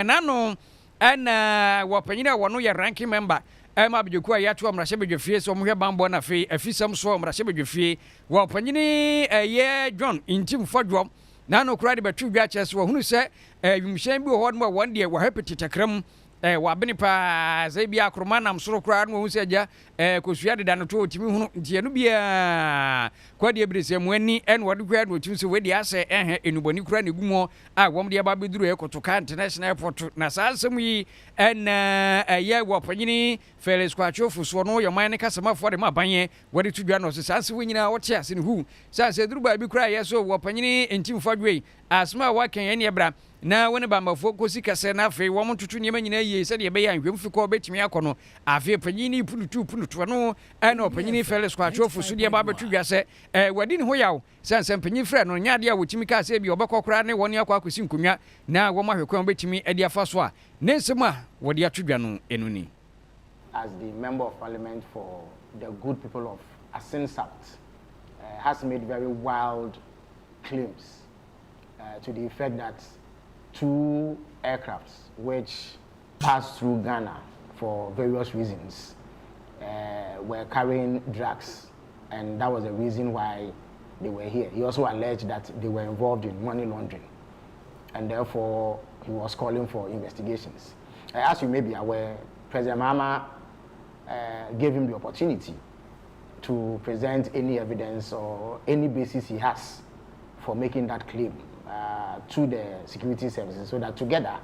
nano ana wapanyina wono ye ranking member ma bejoku a yato amrahye bedwefie so mohwe bambo na fe afisam so amrahye bedwefie wapanyini ye John Ntim Fordjour nano kura de betu dwa chese wo hunu se yumhyen bi ho no won de wo hapeti takram wabene pa ze bia akroma nam soro kura no hu se agya kosua de dano to otimi hunu ntie no bia kwa de ebirese mu ani en wode kura no otimi se we de ase enuboni kura ne gumo a wom de ba beduru Kotoka International Airport na sa asem yi en ye wopanyini Felix Kwakye Ofosu no yo man ne kasema fo de mabanye wode tudwa no se sa ase wonyina wote ase ne hu sa se duru ba bi kura ye so wopanyini Ntim Fordjour asma wa kan ye ne bra na woni ba mafo kosi kase na afi wo mtutu nyema nyina yie se de be ya nhwem fi ko betimi akono afi panyini punutu no ana opanyini Felix Kwakye Ofosu de ba betu dwase wadi ne ho yawo sansam panyin frɛ no nyaade a wotimi ka se bi obekokora ne woni akwa akosi nkonwa na wo mahwekwan betimi ade afa so a ne nsem a wodi atodwa no enuni. As the member of parliament for the good people of Asin South has made very wild claims to the effect that 2 aircrafts which passed through Ghana for various reasons were carrying drugs, and that was the reason why they were here. He also alleged that they were involved in money laundering, and therefore he was calling for investigations. As you may be aware, President Mahama gave him the opportunity to present any evidence or any basis he has for making that claim to the security services, so that together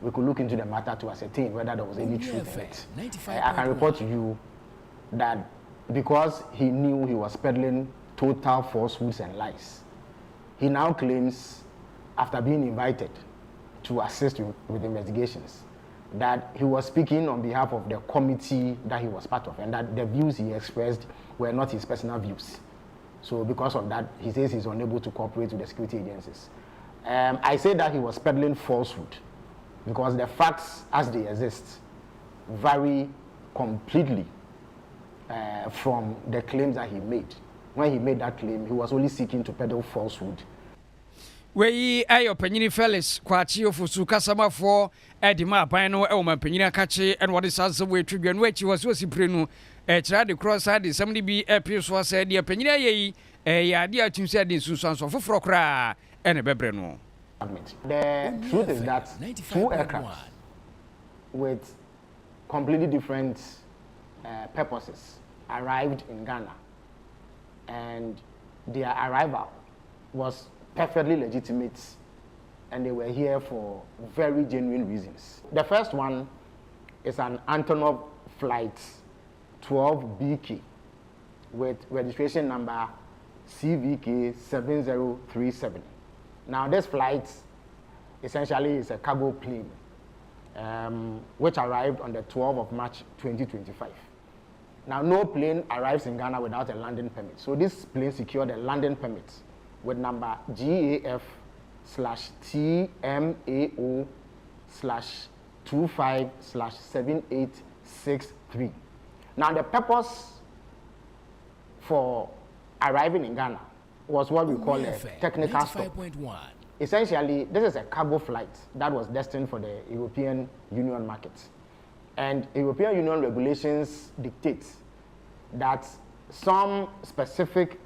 we could look into the matter to ascertain whether there was any truth in it. I can report to you that because he knew he was peddling total falsehoods and lies, he now claims, after being invited to assist with investigations, that he was speaking on behalf of the committee that he was part of, and that the views he expressed were not his personal views. So because of that, he says he's unable to cooperate with the security agencies. I say that he was peddling falsehood because the facts as they exist vary completely from the claims that he made. When he made that claim, he was only seeking to peddle falsehood. We ayo panyini Felix Kwakye Ofosu kasama for edima aban no e wo panyini akache en wode sanse we twedwa no achi was osipre no kira de cross ade samde bi episo asa de panyini ayi ya de atunse ade susanso foforo kra ene bebre no. The truth is that 2 aircrafts with completely different purposes arrived in Ghana, and their arrival was perfectly legitimate, and they were here for very genuine reasons. The first one is an Antonov flight 12BK with registration number CVK 7037. Now this flight essentially is a cargo plane which arrived on the 12th of March 2025. Now no plane arrives in Ghana without a landing permit, so this plane secured a landing permit with number GAF/TMAO/25/7863. Now the purpose for arriving in Ghana was what we call a technical stop. Essentially, this is a cargo flight that was destined for the European Union market. And European Union regulations dictate that some specific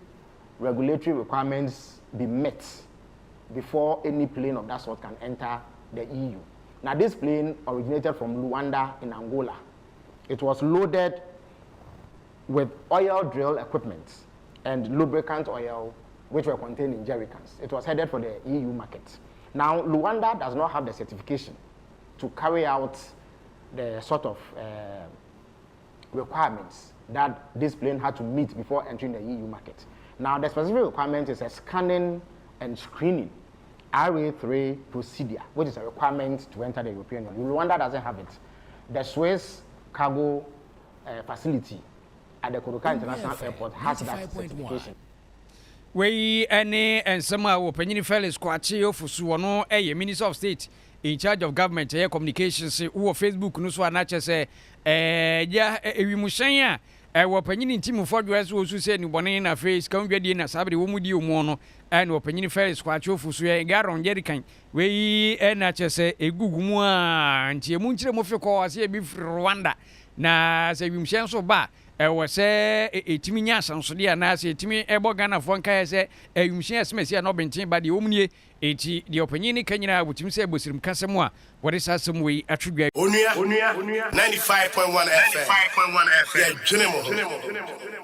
regulatory requirements be met before any plane of that sort can enter the EU. Now this plane originated from Luanda in Angola. It was loaded with oil drill equipment and lubricant oil which were contained in jerrycans. It was headed for the EU market. Now Luanda does not have the certification to carry out the sort of requirements that this plane had to meet before entering the EU market. Now, the specific requirement is a scanning and screening RA3 procedure, which is a requirement to enter the European Union. Rwanda doesn't have it. The Swiss cargo facility at the Kotoka International Airport has that certification. We any and somehow opinion Felix Kwakye Ofosu no Minister of State in charge of government communications who Facebook no so anache say ja ewimuhyan wo panyin Ntim Fordjour so say ni bone na face kan dwade na sabre wo mudi omo no and opinion Felix Kwakye Ofosu ye garon jerikan we na chese egugu mu a nti emu nkyere mo fe ko ase bi Rwanda na se bimhye nso ba ɛwɔ sɛ etimi nya asansode ana sɛ etimi ɛbɔ Ghana fo nka sɛ ayumhye asmesi a no benten ba de omnie eti de opanyini ne kanyina abotimi sɛ bosirim kasɛm a wɔde sasɛm wei atwodwa Onua 95.1 FM. Yeah, Junimo.